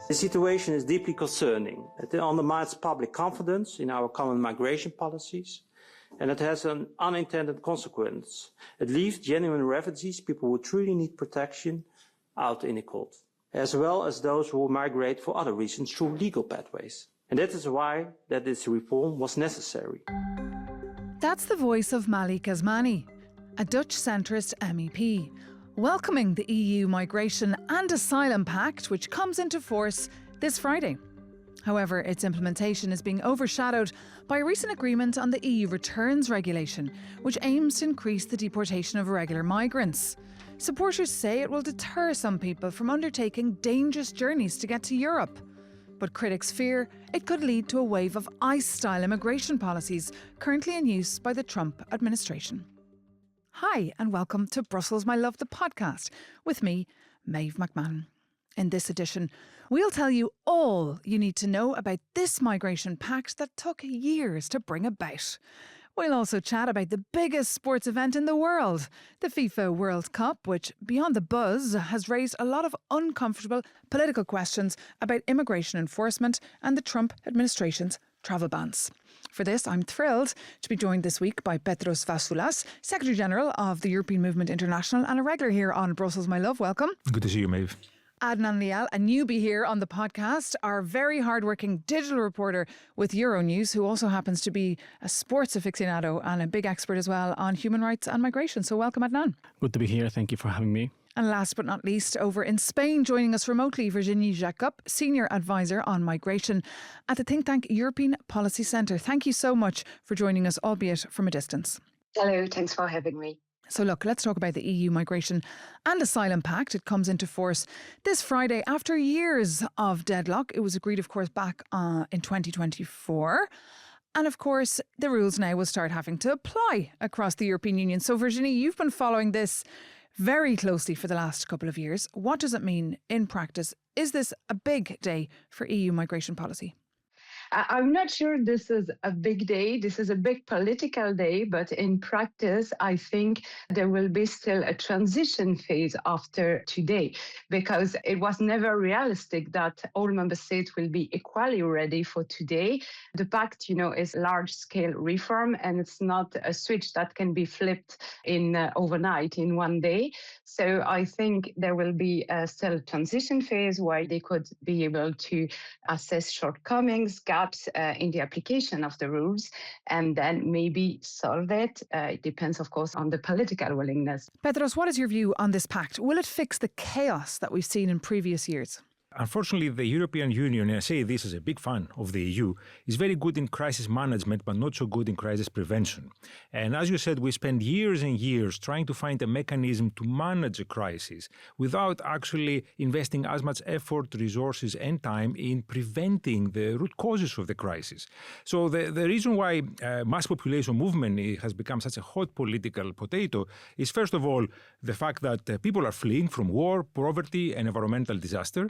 The situation is deeply concerning. It undermines public confidence in our common migration policies, and it has an unintended consequence. It leaves genuine refugees, people who truly need protection, out in the cold, as well as those who migrate for other reasons through legal pathways. And that is why this reform was necessary. That's the voice of Malik Asmani, a Dutch centrist MEP, welcoming the EU Migration and Asylum Pact, which comes into force this Friday. However, its implementation is being overshadowed by a recent agreement on the EU Returns Regulation, which aims to increase the deportation of irregular migrants. Supporters say it will deter some people from undertaking dangerous journeys to get to Europe. But critics fear it could lead to a wave of ICE-style immigration policies currently in use by the Trump administration. Hi, and welcome to Brussels, My Love, the podcast, with me, Maeve McMahon. In this edition, we'll tell you all you need to know about this migration pact that took years to bring about. We'll also chat about the biggest sports event in the world, the FIFA World Cup, which, beyond the buzz, has raised a lot of uncomfortable political questions about immigration enforcement and the Trump administration's travel bans. For this, I'm thrilled to be joined this week by Petros Vassoulas, Secretary-General of the European Movement International and a regular here on Brussels, My Love. Welcome. Good to see you, Maeve. Adnan Lial, a newbie here on the podcast, our very hardworking digital reporter with Euronews, who also happens to be a sports aficionado and a big expert as well on human rights and migration. So welcome, Adnan. Good to be here. Thank you for having me. And last but not least, over in Spain, joining us remotely, Virginie Jacob, Senior Advisor on Migration at the think tank European Policy Centre. Thank you so much for joining us, albeit from a distance. Hello, thanks for having me. So look, let's talk about the EU Migration and Asylum Pact. It comes into force this Friday after years of deadlock. It was agreed, of course, back in 2024. And of course, the rules now will start having to apply across the European Union. So Virginie, you've been following this very closely for the last couple of years. What does it mean in practice? Is this a big day for EU migration policy? I'm not sure this is a big day. This is a big political day, but in practice, I think there will be still a transition phase after today, because it was never realistic that all member states will be equally ready for today. The pact, is large-scale reform, and it's not a switch that can be flipped in overnight in one day. So I think there will be still a transition phase where they could be able to assess shortcomings, gaps in the application of the rules, and then maybe solve it. It depends, of course, on the political willingness. Petros, what is your view on this pact? Will it fix the chaos that we've seen in previous years? Unfortunately, the European Union, and I say this as a big fan of the EU, is very good in crisis management, but not so good in crisis prevention. And as you said, we spend years and years trying to find a mechanism to manage a crisis without actually investing as much effort, resources and time in preventing the root causes of the crisis. So the reason why mass population movement has become such a hot political potato is, first of all, the fact that people are fleeing from war, poverty and environmental disaster.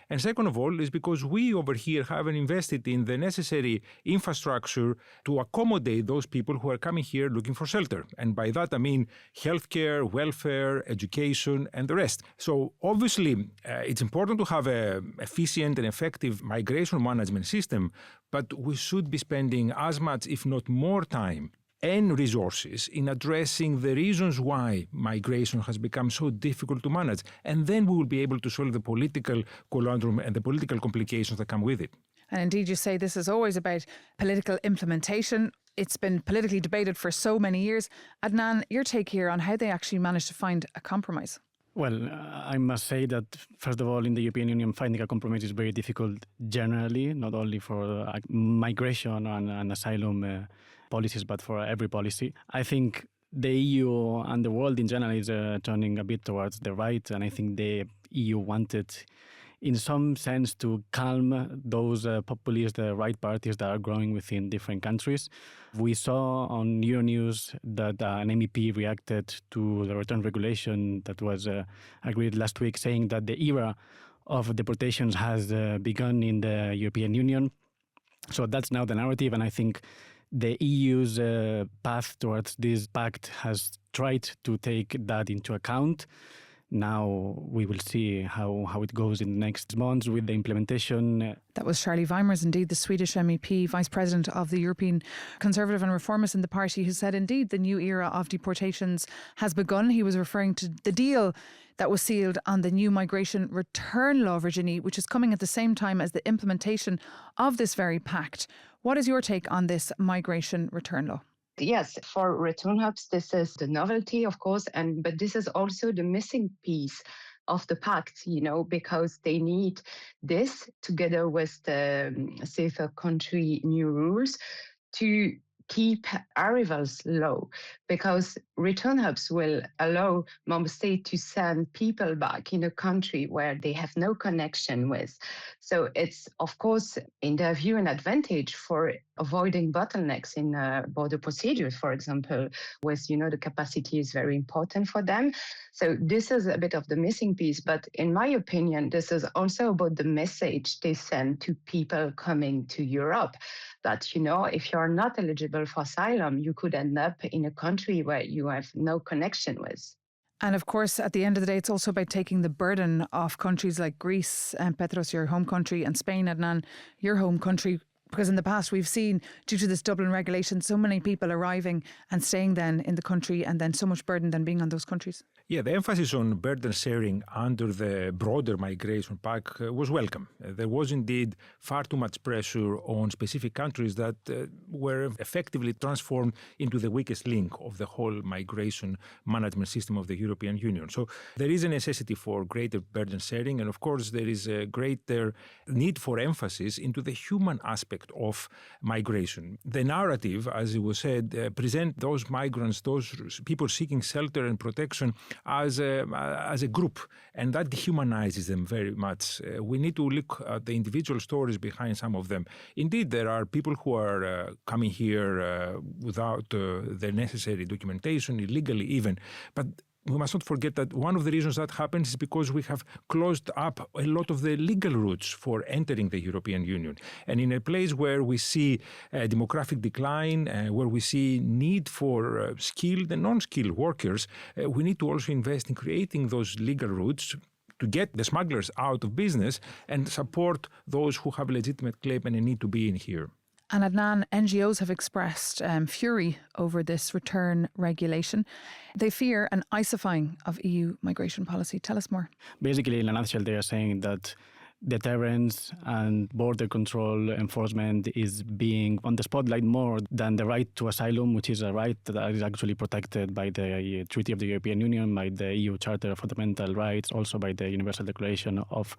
And second of all is because we over here haven't invested in the necessary infrastructure to accommodate those people who are coming here looking for shelter. And by that I mean healthcare, welfare, education and the rest. So obviously it's important to have an efficient and effective migration management system, but we should be spending as much, if not more time and resources in addressing the reasons why migration has become so difficult to manage. And then we will be able to solve the political conundrum and the political complications that come with it. And indeed, you say this is always about political implementation. It's been politically debated for so many years. Adnan, your take here on how they actually managed to find a compromise? Well, I must say that, first of all, in the European Union, finding a compromise is very difficult generally, not only for migration and asylum policies, but for every policy. I think the EU and the world in general is turning a bit towards the right, and I think the EU wanted, in some sense, to calm those populist right parties that are growing within different countries. We saw on Euronews that an MEP reacted to the return regulation that was agreed last week, saying that the era of deportations has begun in the European Union. So that's now the narrative, and I think the EU's path towards this pact has tried to take that into account. Now we will see how it goes in the next months with the implementation. That was Charlie Weimers, indeed, the Swedish MEP, Vice President of the European Conservative and Reformist in the party, who said, indeed, the new era of deportations has begun. He was referring to the deal that was sealed on the new migration return law, Virginie, which is coming at the same time as the implementation of this very pact. What is your take on this migration return law? Yes, for return hubs, this is the novelty, of course, but this is also the missing piece of the pact, because they need this together with the safer country new rules to keep arrivals low, because return hubs will allow member states to send people back in a country where they have no connection with. So it's, of course, in their view, an advantage for avoiding bottlenecks in border procedures, for example, with, the capacity is very important for them. So this is a bit of the missing piece. But in my opinion, this is also about the message they send to people coming to Europe, that, if you're not eligible for asylum, you could end up in a country where you have no connection with. And of course, at the end of the day, it's also about taking the burden off countries like Greece and Petros, your home country, and Spain, Adnan, your home country. Because in the past, we've seen, due to this Dublin regulation, so many people arriving and staying then in the country, and then so much burden then being on those countries. Yeah, the emphasis on burden sharing under the broader migration pact was welcome. There was indeed far too much pressure on specific countries that were effectively transformed into the weakest link of the whole migration management system of the European Union. So there is a necessity for greater burden sharing, and of course there is a greater need for emphasis into the human aspect of migration. The narrative, as it was said, present those migrants, those people seeking shelter and protection as a group, and that dehumanizes them very much. We need to look at the individual stories behind some of them. Indeed, there are people who are coming here without the necessary documentation, illegally even, but we must not forget that one of the reasons that happens is because we have closed up a lot of the legal routes for entering the European Union. And in a place where we see demographic decline, where we see need for skilled and non-skilled workers, we need to also invest in creating those legal routes to get the smugglers out of business and support those who have a legitimate claim and a need to be in here. And Adnan, NGOs have expressed fury over this return regulation. They fear an isifying of EU migration policy. Tell us more. Basically, in a nutshell, they are saying that deterrence and border control enforcement is being on the spotlight more than the right to asylum, which is a right that is actually protected by the Treaty of the European Union, by the EU Charter of Fundamental Rights, also by the Universal Declaration of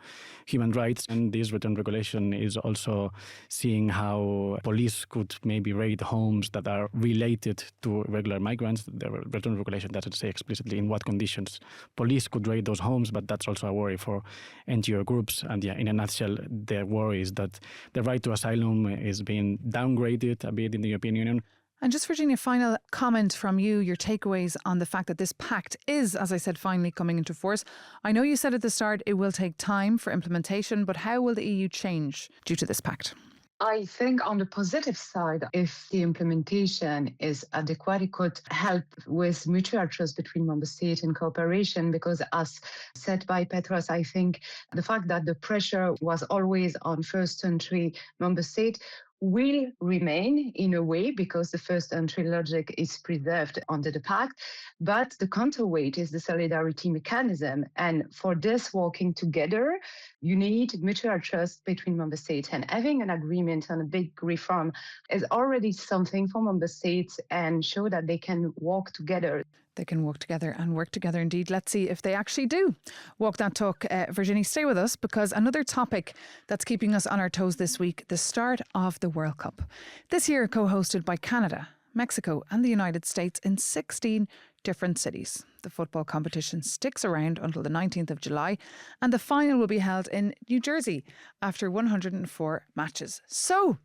Human Rights. And this return regulation is also seeing how police could maybe raid homes that are related to regular migrants. The return regulation doesn't say explicitly in what conditions police could raid those homes, but that's also a worry for NGO groups. And in a nutshell, their worry is that the right to asylum is being downgraded a bit in the European Union. And just, Virginia, final comment from you, your takeaways on the fact that this pact is, as I said, finally coming into force. I know you said at the start it will take time for implementation, but how will the EU change due to this pact? I think on the positive side, if the implementation is adequate, it could help with mutual trust between member states and cooperation, because as said by Petros, I think the fact that the pressure was always on first country member state will remain in a way, because the first entry logic is preserved under the pact, but the counterweight is the solidarity mechanism. And for this working together, you need mutual trust between member states, and having an agreement on a big reform is already something for member states and show that they can work together. They can work together and work together indeed. Let's see if they actually do walk that talk. Virginie, stay with us, because another topic that's keeping us on our toes this week, the start of the World Cup. This year co-hosted by Canada, Mexico and the United States in 16 different cities. The football competition sticks around until the 19th of July, and the final will be held in New Jersey after 104 matches. So,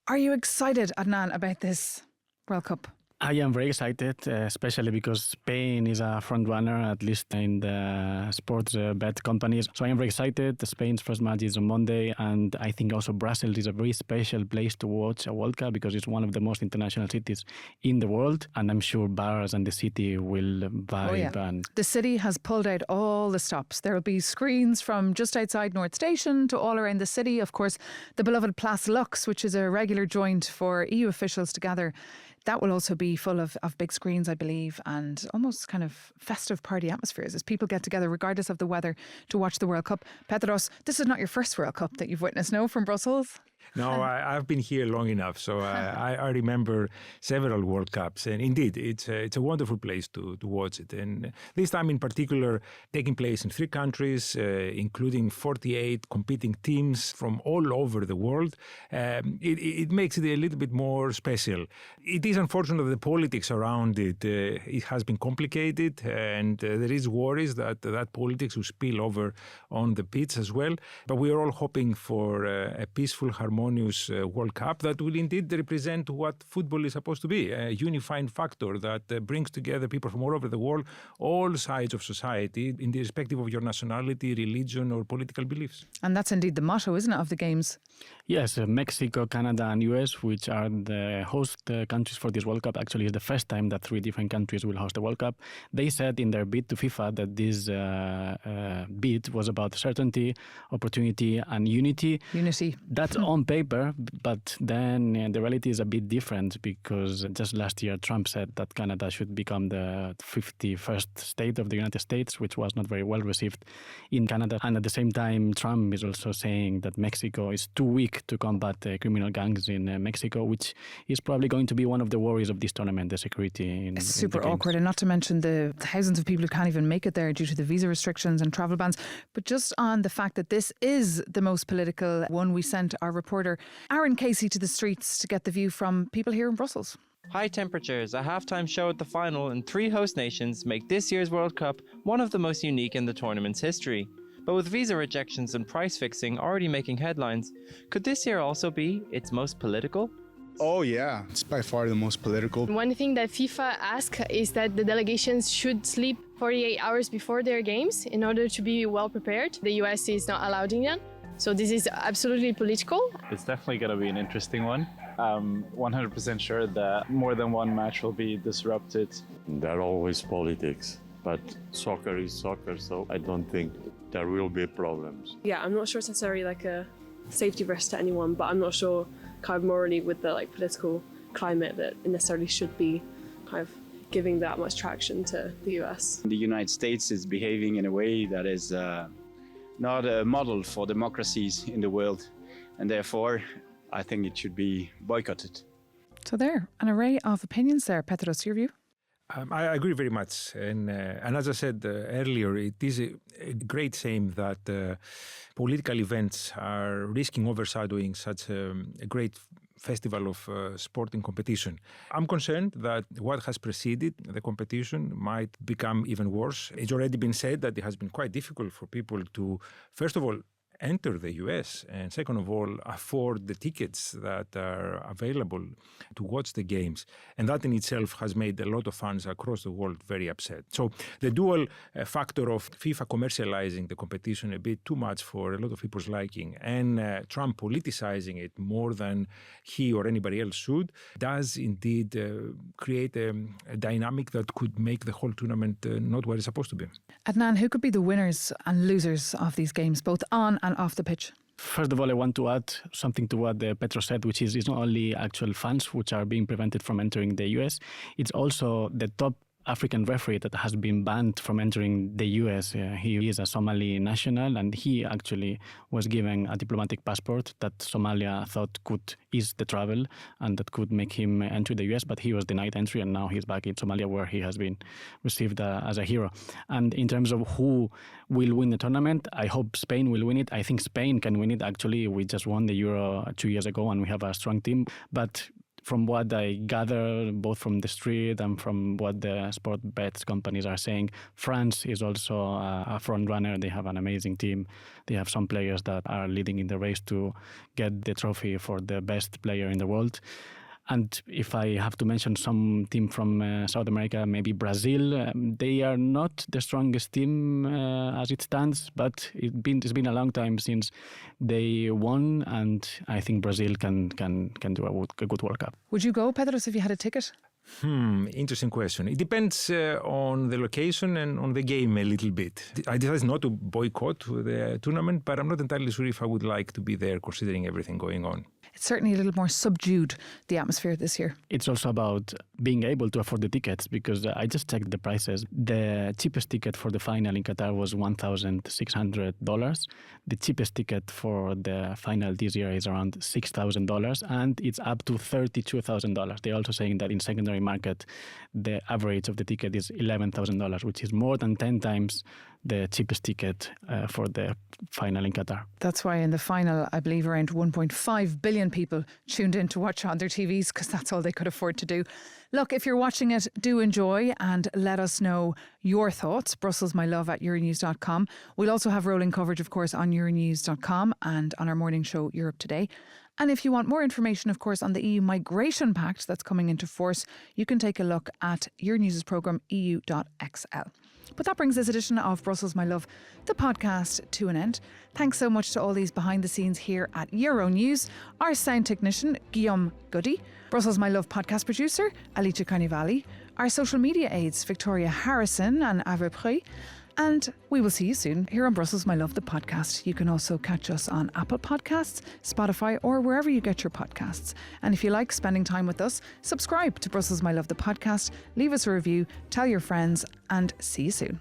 are you excited, Adnan, about this World Cup? I am very excited, especially because Spain is a front runner, at least in the sports bet companies. So I am very excited. Spain's first match is on Monday, and I think also Brussels is a very special place to watch a World Cup because it's one of the most international cities in the world, and I'm sure bars and the city will vibe. Oh, yeah. The city has pulled out all the stops. There will be screens from just outside North Station to all around the city. Of course, the beloved Place Lux, which is a regular joint for EU officials to gather. That will also be full of big screens, I believe, and almost kind of festive party atmospheres as people get together, regardless of the weather, to watch the World Cup. Petros, this is not your first World Cup that you've witnessed, no, from Brussels? No, I've been here long enough, so I remember several World Cups, and indeed, it's a wonderful place to watch it. And this time in particular, taking place in 3 countries, including 48 competing teams from all over the world, it makes it a little bit more special. It is unfortunate that the politics around it, it has been complicated, and there is worries that politics will spill over on the pitch as well. But we are all hoping for a peaceful, harmonious World Cup that will indeed represent what football is supposed to be, a unifying factor that brings together people from all over the world, all sides of society, irrespective of your nationality, religion or political beliefs. And that's indeed the motto, isn't it, of the Games? Yes, Mexico, Canada and US, which are the host countries for this World Cup, actually is the first time that 3 different countries will host the World Cup. They said in their bid to FIFA that this bid was about certainty, opportunity and unity. Unity. That's on paper, but then the reality is a bit different because just last year Trump said that Canada should become the 51st state of the United States, which was not very well received in Canada. And at the same time, Trump is also saying that Mexico is too weak to combat criminal gangs in Mexico, which is probably going to be one of the worries of this tournament, the security in It's super in the awkward, games. and not to mention the thousands of people who can't even make it there due to the visa restrictions and travel bans. But just on the fact that this is the most political one, we sent our reporter Aaron Casey to the streets to get the view from people here in Brussels. High temperatures, a halftime show at the final, and 3 host nations make this year's World Cup one of the most unique in the tournament's history. But with visa rejections and price fixing already making headlines, could this year also be its most political? Oh yeah, it's by far the most political. One thing that FIFA asks is that the delegations should sleep 48 hours before their games in order to be well prepared. The US is not allowed in that. So this is absolutely political. It's definitely going to be an interesting one. I'm 100% sure that more than one match will be disrupted. There are always politics, but soccer is soccer, so I don't think there will be problems. Yeah, I'm not sure it's necessarily like a safety risk to anyone, but I'm not sure kind of morally with the political climate that it necessarily should be kind of giving that much traction to the US. The United States is behaving in a way that is not a model for democracies in the world, and therefore I think it should be boycotted. So there, an array of opinions there. Petros, your view? I agree very much. And as I said earlier, it is a great shame that political events are risking overshadowing such a great festival of sporting competition. I'm concerned that what has preceded the competition might become even worse. It's already been said that it has been quite difficult for people to, first of all, enter the US, and second of all, afford the tickets that are available to watch the games. And that in itself has made a lot of fans across the world very upset. So the dual factor of FIFA commercializing the competition a bit too much for a lot of people's liking, and Trump politicizing it more than he or anybody else should, does indeed create a dynamic that could make the whole tournament not what it's supposed to be. Adnan, who could be the winners and losers of these games, both on and off the pitch? First of all, I want to add something to what Petro said, which is it's not only actual fans which are being prevented from entering the US, it's also the top African referee that has been banned from entering the US. He is a Somali national, and he actually was given a diplomatic passport that Somalia thought could ease the travel and that could make him enter the US, but he was denied entry, and now he's back in Somalia where he has been received as a hero. And in terms of who will win the tournament, I hope Spain will win it. I think Spain can win it. Actually, we just won the Euro 2 years ago and we have a strong team, but from what I gather, both from the street and from what the sport bets companies are saying, France is also a front runner. They have an amazing team. They have some players that are leading in the race to get the trophy for the best player in the world. And if I have to mention some team from South America, maybe Brazil, they are not the strongest team as it stands, but it's been a long time since they won, and I think Brazil can do a good World Cup. Would you go, Pedros, if you had a ticket? Interesting question. It depends on the location and on the game a little bit. I decided not to boycott the tournament, but I'm not entirely sure if I would like to be there considering everything going on. It's certainly a little more subdued, the atmosphere this year. It's also about being able to afford the tickets, because I just checked the prices. The cheapest ticket for the final in Qatar was $1,600. The cheapest ticket for the final this year is around $6,000, and it's up to $32,000. They're also saying that in secondary market, the average of the ticket is $11,000, which is more than 10 times the cheapest ticket for the final in Qatar. That's why in the final, I believe around 1.5 billion people tuned in to watch on their TVs, because that's all they could afford to do. Look, if you're watching it, do enjoy and let us know your thoughts. BrusselsMyLove at euronews.com. We'll also have rolling coverage, of course, on euronews.com and on our morning show, Europe Today. And if you want more information, of course, on the EU Migration Pact that's coming into force, you can take a look at Euronews' programme EU.xl. But that brings this edition of Brussels My Love, the podcast, to an end. Thanks so much to all these behind the scenes here at Euronews, our sound technician, Guillaume Goody, Brussels My Love podcast producer, Alicia Carnivali, our social media aides, Victoria Harrison and Ava Prey. And we will see you soon here on Brussels My Love, the podcast. You can also catch us on Apple Podcasts, Spotify, or wherever you get your podcasts. And if you like spending time with us, subscribe to Brussels My Love, the podcast, leave us a review, tell your friends, and see you soon.